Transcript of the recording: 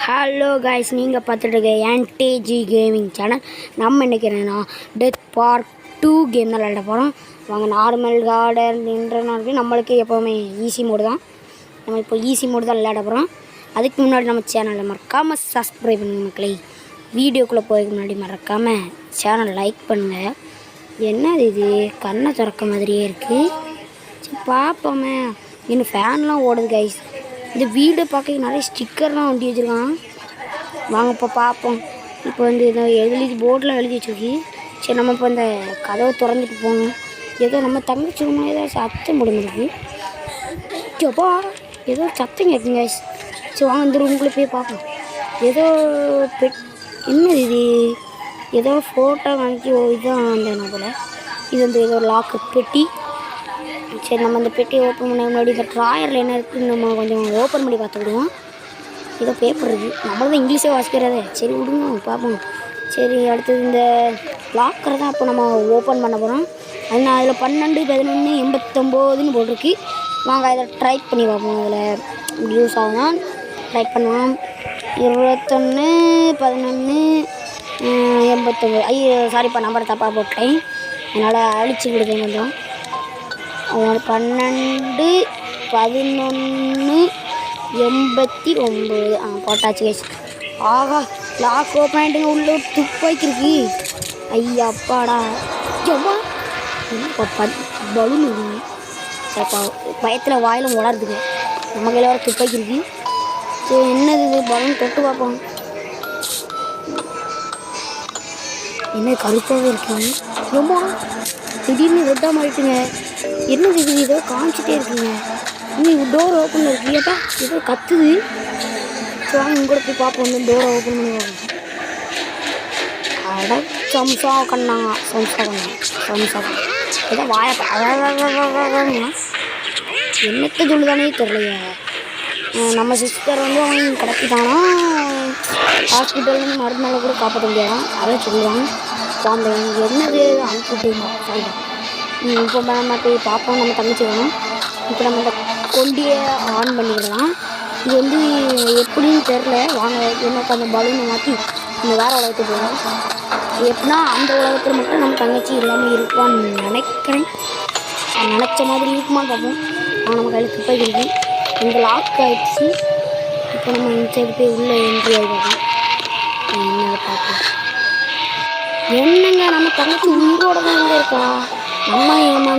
Hello guys, நீங்கள் பார்த்துட்டு இருக்க என்டிஜி கேமிங் சேனல். நம்ம இன்றைக்கி என்னென்னா டெத் பார்ட் 2 கேம் தான் விளையாட போகிறோம். வாங்க, நார்மல் கார்டன் இன்டர்னல் நம்மளுக்கு எப்போவுமே ஈஸி மோடு தான். நம்ம இப்போ ஈஸி மோடு தான் விளையாட போகிறோம். அதுக்கு முன்னாடி நம்ம சேனலை மறக்காமல் சப்ஸ்கிரைப் பண்ணுங்கள் மக்களே. வீடியோக்குள்ளே போகிறதுக்கு முன்னாடி மறக்காமல் சேனல் லைக் பண்ணுங்கள். என்னது இது, கண்ணை திறக்க மாதிரியே இருக்குது. சரி பார்ப்போமே. இன்னும் ஃபேன்லாம் ஓடுது கைஸ். இந்த வீடை பார்க்க நிறைய ஸ்டிக்கர்லாம் ஒட்டி வச்சுருக்கான். வாங்க இப்போ பார்ப்போம். இப்போ வந்து ஏதோ போர்டில் எழுதி வச்சுருக்கு. சரி, நம்ம இப்போ இந்த கதவை திறந்துட்டு போகணும். ஏதோ நம்ம தங்கச்சி ரூமில் ஏதோ சத்தம் முடிஞ்சிருக்கு. எப்பா ஏதோ சத்தம் கேட்குங்க. சரி வாங்க, இந்த ரூமுக்குள்ளே போய் பார்ப்போம். ஏதோ என்னது இது, ஏதோ ஃபோட்டோ வாங்கி இதுதான் வந்தேன் போல். இது வந்து ஏதோ லாக்கு பெட்டி. சரி, நம்ம அந்த பெட்டியை ஓப்பன் பண்ண முன்னாடி இந்த ட்ராயரில் என்ன இருக்குதுன்னு நம்ம கொஞ்சம் ஓப்பன் பண்ணி பார்த்துக்கிடுவோம். ஏதோ பேப்பர் இருக்குது. நம்மளும் தான் இங்கிலீஷே வாசிக்கிறதே. சரி விடுங்க, பார்ப்போம். சரி, அடுத்தது இந்த லாக்கரை தான் இப்போ நம்ம ஓப்பன் பண்ண போகிறோம். அதில் 12, 11, 89 போட்டிருக்கு. வாங்க அதில் ட்ரை பண்ணி பார்ப்போம். அதில் யூஸ் ஆகுதான் ட்ரை பண்ணுவோம். 21, 11, 89. ஐயோ சாரிப்பா, நம்பர் தப்பாக போட்டேன். அதனால் அழிச்சு விடுதேன் கொஞ்சம். 12, 11, 89 போட்டாச்சு கைஸ். ஆகா, லாக் ஓப்பன் ஆகிட்டுங்க. உள்ள துப்பாக்கி இருக்கு. ஐயா அப்பாடா, எவ்வளோ பலூன் இருக்குங்க. சரிப்பா, பயத்தில் வாயில் உளருதுங்க. நம்ம கையில் வர துப்பாக்கி இருக்கு. சரி, என்னது இது, பலூன் தொட்டு பார்ப்போம். என்ன கருப்பாகவே இருக்குங்க. ரொம்ப திடீர்னு ரெட்டாக மாறிட்டுங்க. என்னது இது, ஏதோ காமிச்சிட்டே இருக்குங்க. இன்னும் டோர் ஓப்பனில் இருக்கு. ஏப்பா ஏதோ கத்துது. வாங்க இங்கே கூட போய் பார்ப்போம். வந்து டோரை ஓப்பன் பண்ணி பார்ப்போம். அட சம்சா கண்ணாங்க, சம்சா ஏதோ வாயப்பா என்னத்தை சொல்லுதானே தெரியலையே. நம்ம சிஸ்டர் வந்து அவங்க கிடக்கிட்டானா ஹாஸ்பிட்டல்லேருந்து மருந்து மேலே கூட காப்பாற்ற முடியாதான். அதான் சொல்லுவாங்க. அந்த என்னது அனுப்பிவிட்டுமா சாரிடா. இப்போ நம்ம போய் பார்ப்போம். நம்ம தங்கச்சி வேணும். இப்போ நம்ம இந்த கொண்டியை ஆன் பண்ணிடலாம். இது வந்து எப்படின்னு தெரில. வாங்க, எனக்கு அந்த பலூனை மாற்றி நம்ம வேறு உலகத்துக்கு போகலாம். எப்படின்னா அந்த உலகத்தில் மட்டும் நம்ம தங்கச்சி இல்லாமல் இருப்பான்னு நினைக்கிறேன். நினச்ச மாதிரி இருக்குமான்னு பார்ப்போம். நம்ம கையில் துப்பாக்கி இருக்குது. இந்த லாக் ஆகிடுச்சு. இப்போ நம்ம இந்த சைடு போய் உள்ளே என்ட்ரி ஆகிடுவோம். என்னதை பார்ப்போம். என்னங்க, நம்ம தங்கச்சி உயிரோட தான் இருக்கா. நம்ம ஏமா